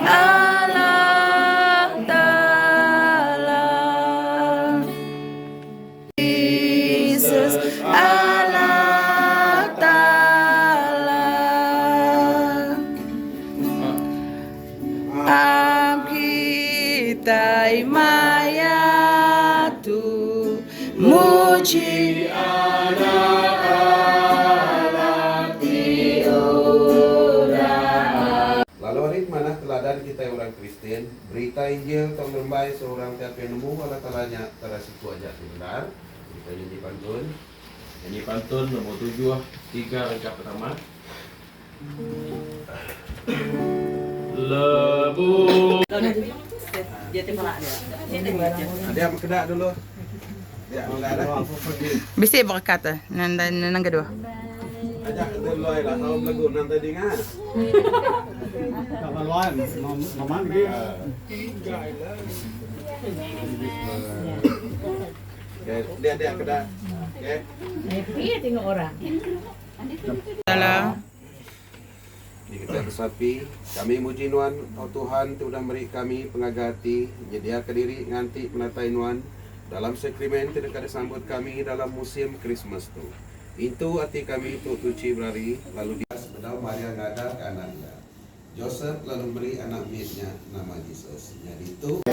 Allah Ta'ala. Jesus, Allah Ta'ala. Am kita mayatu muji Lalu hari mana teladan kita orang Kristen, berita Injil tahun lembai seorang tiap yang nemu Allah talanya terasa situ aja benar. Kita nyanyi pantun. Nyanyi pantun nomor 7, 3 rangkap pertama. Lebu. Ada yang kena dulu. Ya, enggak ada. Bisa berkata nang kedua. Ajak dulu lah tahu lagu nanti dengar. Kawan, mama dia. Dia kena. Oke. Iya tengok orang. Salah. Di kita bersapi, kami muji Nuan, oh Tuhan, tu sudah beri kami pengagati, menyediakan diri nganti menatai Nuan, dalam sekrimen tidak ada sambut kami dalam musim Christmas tu. Itu hati kami tu tuci berari, lalu dia bedal Maria ngada ke anaknya. Joseph lalu beri anak miliknya nama Yesus. Jadi itu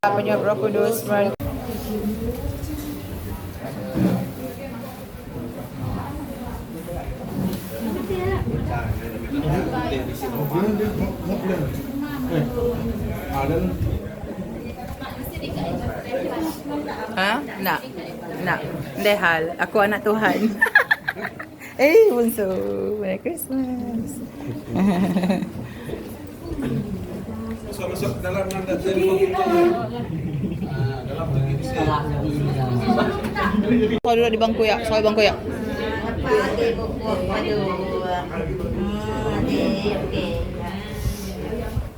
Apanya Roh Kudus Hah? Nak. Dehal. Aku anak Tuhan. Bunso. Merry Christmas. masuk dalam nanda telefon kita. Dalam lagi di sini. Kau duduk di bangku ya. Soal bangku ya.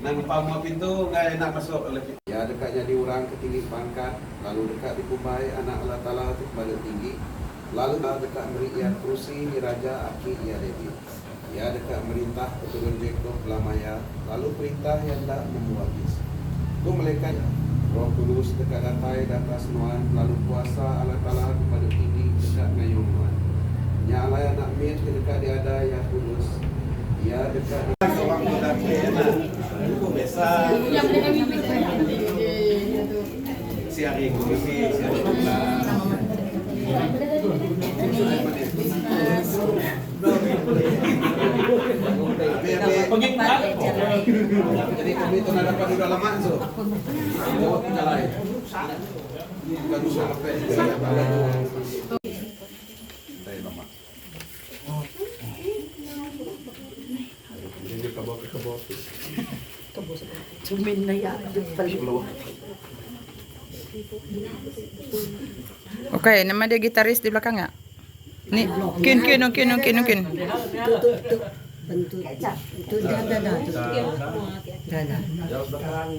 Nang pamua pintu nggak enak masuk oleh kita. Ya dekatnya diurang ke tinggi pangkat, lalu dekat dikumbai anak Allah Ta'ala itu kembali tinggi, lalu dekat beri ia kursi di raja aki ia David. Ya dekat merintah keturun Jacob lamaya, lalu perintah yang tak memuabis. Itu malaikat Roh Kudus dekat datai di atas Nuan, lalu kuasa Allah Ta'ala kepada tinggi dekat ngayung Nuan. Nyala anak mit dekat diada ya Kudus. Ya dekat seorang muda enak. Itu biasa. Si hari ini si hari jadi kami itu ada pada udah lama so. Jawab kita lain. Bukan usah apa lama. Jadi kebab. Cumin na ya. Oke, nama dia gitaris di belakang ya? Nih, mungkin. Bentuk itu dada. Jauh belakang.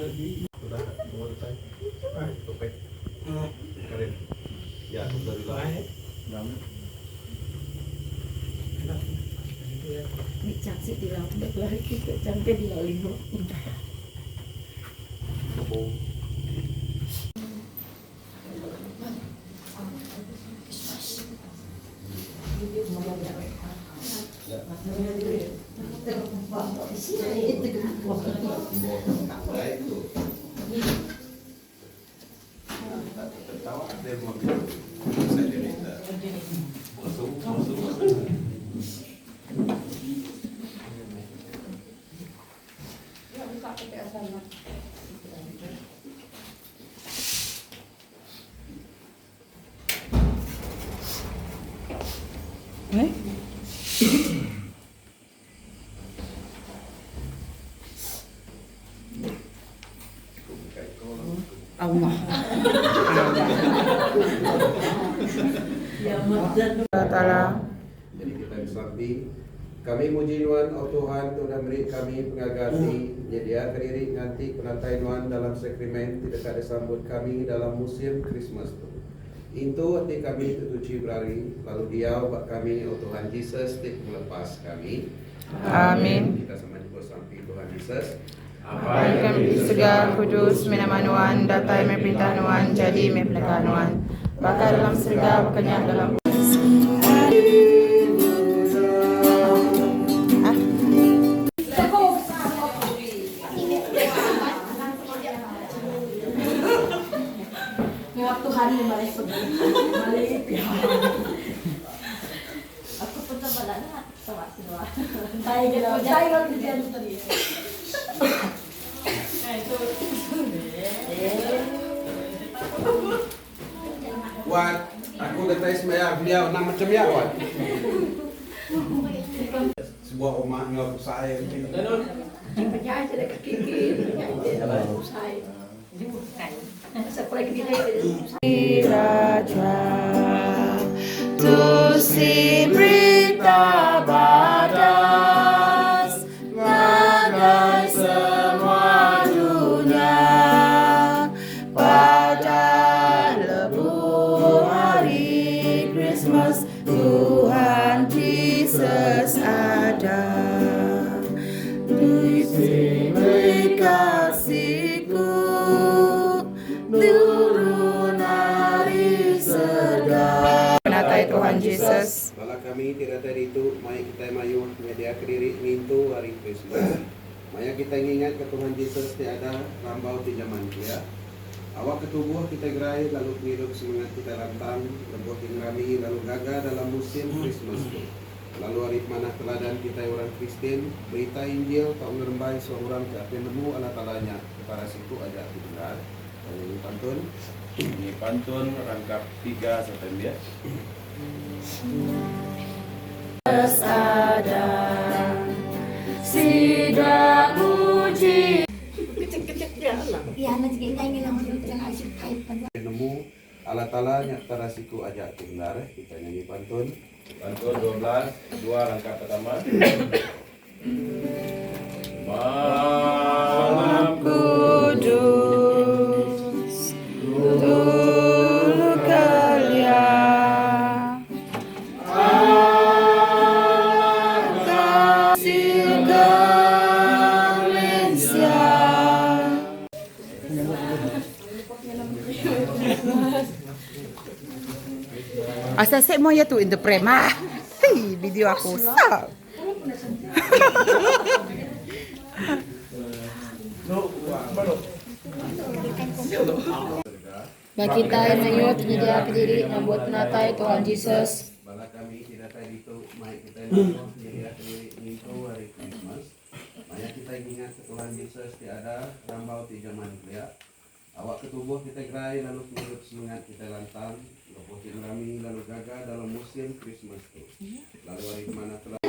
Sudah nomor topik. Karin. Ya, dari lain. Micak sih di laut lari kita cantik di laut. Nih. Allah. Ta'ala. Jadi kita bersabdi, kami muji Nuan, oh Tuhan, Tuhan beri kami pengagati, nyedia kediri nganti penatai Nuan dalam sakrimen, tidak ada sambut kami dalam musim Christmas tu. Itu hati kami tutuci berari, lalu diau bak kami, oh Tuhan Yesus, tik melepas kami. Amin. Kita sama juga sampai Tuhan Yesus. Baikkan segala kudus minaman Nuan, datai meperintah Nuan, jadi meperintah Nuan. Bakal dalam segala kenyang dalam Waktu hari balik balik. Aku pun coba nak sama semua. Baik kalau dia tadi. Wan, aku datai semaya beliau nama macam ya Wan. Sebuah rumah ngau saya. Punya aja deh kaki. Saya. Sekolah kita Raja tu si berita badas nagai semua dunia pada lebuh hari Christmas Tuhan Yesus ada di sini kasihku turun dari surga. Penatai Tuhan Yesus. Bala kami tidak tadi itu, maya kita mayu media kediri mintu hari Kristus. Maya kita ingat ke Tuhan Yesus tiada rambau di zaman dia. Awak ketubuh kita gerai lalu hidup semangat kita lantang, lebuh tinggalami lalu gagah dalam musim Christmas itu. Lalu hari mana teladan kita orang Kristen, berita Injil tak ngerembai seorang ke apa nemu ala talanya kepada situ aja didengar. Ini pantun. Ini pantun rangkap 3 September. Ada sidak puji. kecil-kecil dia lah. Ya, nanti kita ingin langsung jangan asyik kait. Nemu ala talanya kepada situ aja didengar. Kita nyanyi pantun. Pantun 12, 2 rangkap pertama. Malam Kudus turut kalia kasih Malaysia. Asa saya mau ya tu in the prema. Hei, video aku stop. Bagi kita yang ayo terjadi diri membuat penatai Tuhan Yesus. Bala kami tidak tadi itu, maya kita jadi diri itu hari Christmas. Maya kita ingat ke Tuhan Yesus tiada rambau di zaman dia. Awak ketubuh kita gerai lalu hidup semangat kita lantang. Leputin kami lalu gagah dalam musim Christmas itu. Lalu hari mana telah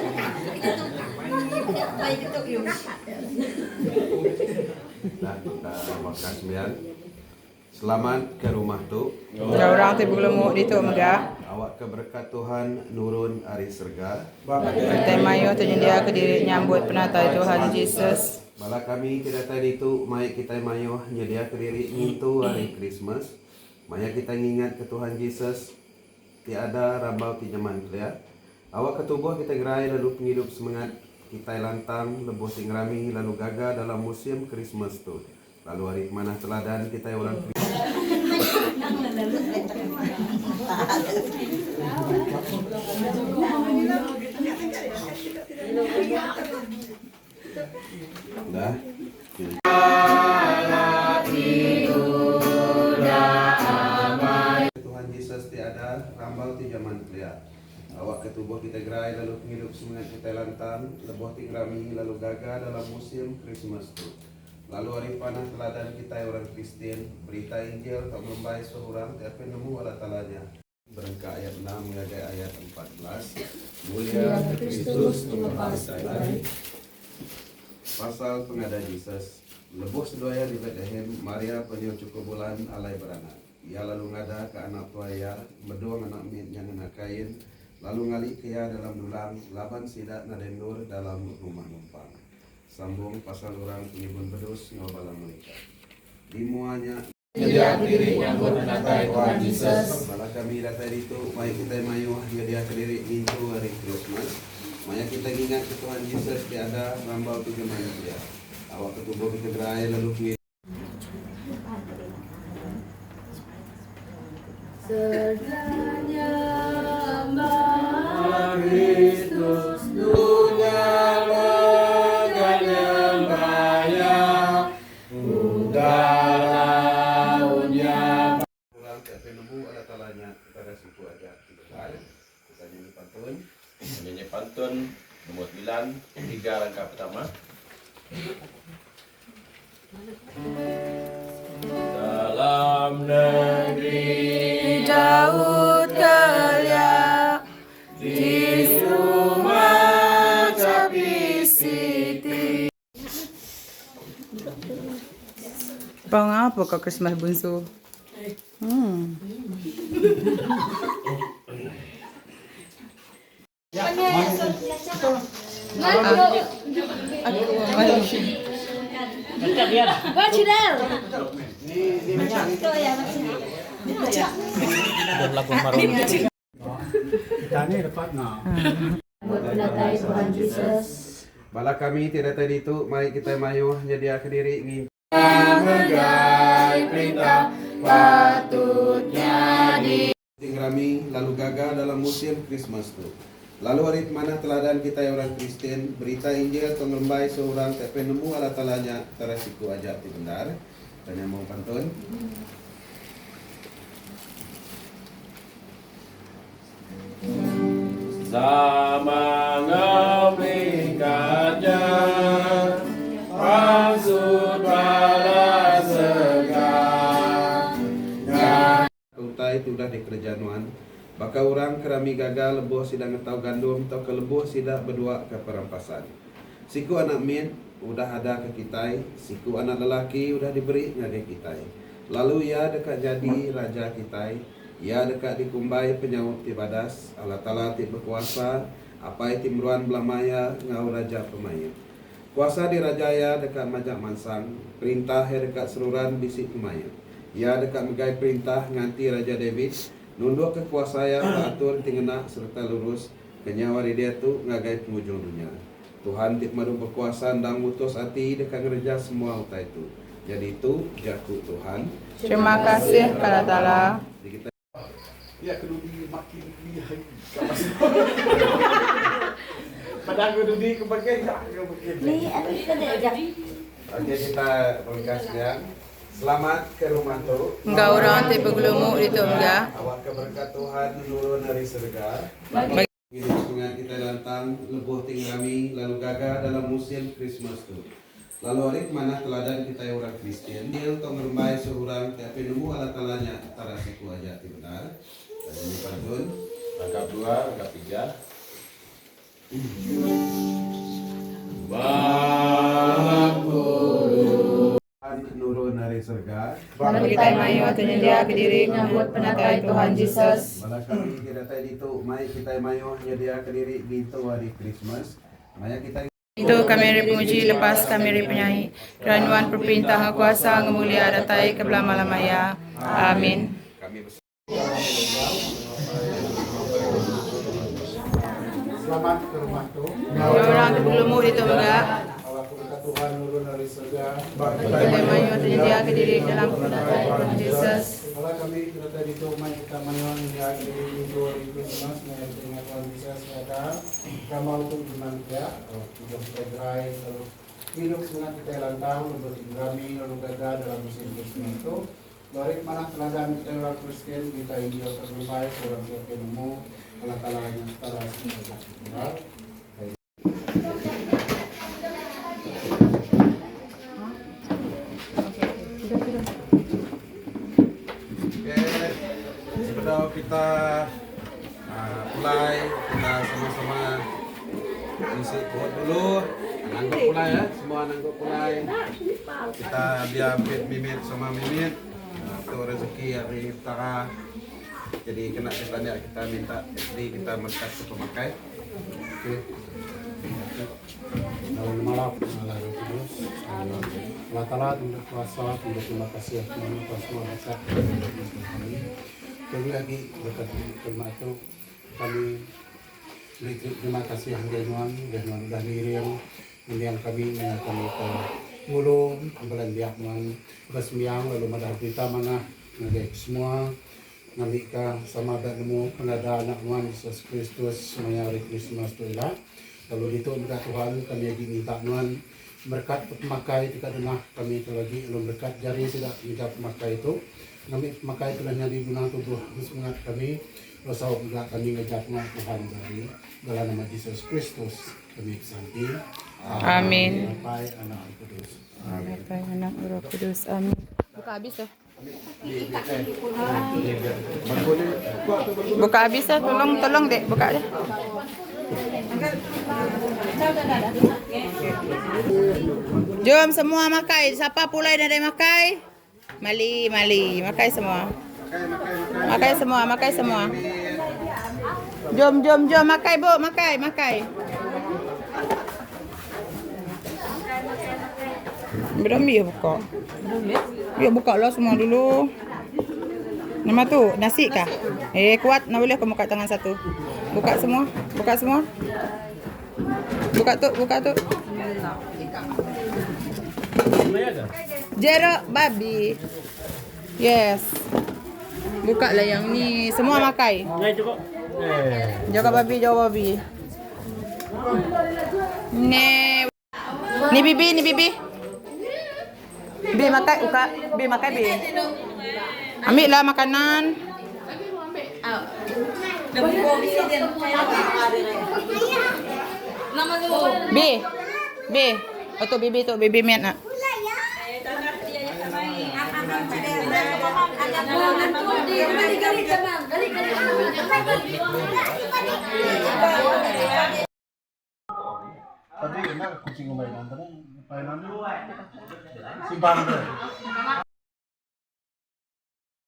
dan kita makan sembilan. Selamat ke rumah tu. Ada orang tu belum dito maga. Awak keberkat Tuhan nurun ari serga. Kita mayo terjadi ke diri nyambut penatai Tuhan Yesus. Bala kami tidak tadi itu, maya kita mayo nyedia ke diri itu hari Christmas. Maya kita ingat ke Tuhan Yesus tiada rambau di zaman dia. Awak ketubuh kita gerai lalu penghidup semangat kita lantang lebuh tingrami lalu gagah dalam musim Christmas tu. Lalu hari mana teladan kita orang dah. Tuhan Yesus tiada rambau di zaman dia. Awak ketubuh kita gerai lalu penghidup semangat kita lantang lebuh tingrami lalu gagah dalam musim Christmas tu. Lalu hari panah teladan kita orang Kristen berita Injil tak melembai seorang tapi nemu ala talanya. Berangkat ayat 6 mengagai ayat 14. Mulia Kristus Tuhan Israel. Pasal pengada Jesus. Lebuh sedoaya di Bethlehem, Maria penyu cukup bulan alai beranak. Ia lalu ngada ke anak tuaya, berdoa anak mit yang anak kain, lalu ngali kia dalam dulang, laban sidak nadendur dalam rumah numpang. Sambung pasal orang pengibun bedus ngobala mereka. Dimuanya Dia diri yang bernatai Tuhan Yesus. malah kami datang itu, mari kita mayu dia kediri itu hari Christmas. Maya kita ingat ke Tuhan Yesus tiada rambau tiga manusia. Awak ketubuh kita gerai lalu kiri. Segala Kristus Dunia meganyembaya udahnya. Orang tak penuh ada talanya pada suku aja kita nyanyi pantun. Menyanyi pantun nomor 9, 3 langkah pertama. Dalam negeri Daud kelia di rumah Capi City. Bang apa kau Christmas bunsu? Kita ni dapat na. bernatai Tuhan Yesus. Bala kami tidak tadi itu, mari kita mayu nyedia ke diri ingin Megai perintah patutnya di rami lalu gagal dalam musim Christmas tu. Lalu hari mana teladan kita yang orang Kristen berita Injil pengembai seorang tapi nemu ala talanya terasiku aja ti benar. Dan yang mau pantun. sama ngaplikatnya maksud pada segar. Utai itu dah di kerjaanuan. Baka orang kerami gagal lebuh sidang ngetau gandum atau kelebuh sidak berdua ke perampasan. Siku anak min udah ada ke kita, siku anak lelaki udah diberi ngage kita. Lalu ia dekat jadi raja kita, ia dekat dikumbai penyaut tibadas, Allah Ta'ala ti berkuasa, apa timruan belamaya ngau raja pemaya. Kuasa di rajaya dekat majak mansang, perintah dekat seruran bisik pemaya. Ia dekat megai perintah nganti Raja David, nunduk kekuasaan atur tingena serta lurus kenyawari dia tu ngagai penghujung dunia. Tuhan tik madu berkuasa dan ngutus hati dekat ngereja semua utai itu. Jadi itu jaku Tuhan. Terima kasih kepada Allah. Jadi kita Ya kedudi makin lihai. Padahal kedudi kebagian tak kebagian. Ni aku kita aja. oke kita berkasnya. Selamat ke rumah tu. Enggak orang ti bergelumuk itu enggak. Awak keberkat Tuhan menurun dari surga. Hidup dengan kita datang lebuh tinggalami lalu gagah dalam musim Christmas tu. Lalu hari mana teladan kita yang orang Kristen dia untuk merembai seorang tapi nemu ala talanya antara siku aja ti benar. Dan ini pantun. Langkah 2, langkah 3. Bangku Tuhan nurun dari surga. Lalu kita mayu atau dia ke diri nyambut penatai Tuhan Yesus. Malah kami kita tadi itu mai kita mayu nyedia ke diri gitu hari Christmas. Maya kita Itu kami puji lepas kami penyanyi. Ranuan perintah kuasa ngemulia datai ke belama-lamaya. Amin. kami Selamat ke rumah tu. Orang ti bergelumuk itu enggak. Allah keberkat Tuhan nurun dari surga. Kita mayu atau dia ke diri dalam penatai Tuhan Yesus. Kalau kami kita tadi tu mai kita mayon ya di itu hari Christmas mai dengan Tuhan Yesus ada kamal tu gimana ya kita bergerai terus hidup dengan kita lantang bertinggalami lalu gagal dalam musim Christmas itu dari mana teladan kita orang Kristen kita Injil terbaik orang siapa nemu Allah Ta'ala yang setara benar. Oke, kita mulai, kita sama-sama isi kuat dulu. Nanggok pulai ya, semua nanggok pulai. Kita biar mimit sama mimit. Itu rezeki hari iftara. Jadi kena kita minta, jadi kita berkat ke pemakai. Oke. Dalam malam Allah Kudus, Allah Taala untuk kuasa, untuk terima kasih atas semua berkat kami. Sekali lagi berkat firman itu kami beri terima kasih Tuhan udah Miriam yang kami ke mulung bulan biakman resmiang lalu madah kita mana ngajak semua ngamika sama ada nemu penada anak Tuhan Yesus Kristus mayari Kristus tuilah. Lalu itu minta Tuhan kami lagi minta Tuhan berkat pemakai tidak denah kami itu lagi lalu berkat jari tidak minta pemakai itu kami pemakai itu hanya digunakan tubuh semangat kami lalu juga kami ngajak Tuhan dari dalam nama Yesus Kristus kami kesanti. Amin. Bapak anak Roh Kudus. Amin. Anak Roh Kudus. Amin. Buka habis dah. Buka habis dah. Tolong dek. Buka deh. Jom semua makai. Siapa pulai dari makai? Mali. Makai semua. Makai semua. Jom. Makai bu. Makai. Belum ya buka. Ya buka lah semua dulu. Nama tu nasi kah? Kuat, nak boleh kamu buka tangan satu. Buka semua. Buka tu. Jeruk babi. Yes. Buka lah yang ni. Semua makai. Jaga babi. Ni bibi. Bi makai uka. Bi makai bi. Ambil lah makanan. Bi. Atau bibi tu bibi miat nak. Tadi enak kucing main nonton, si Bang.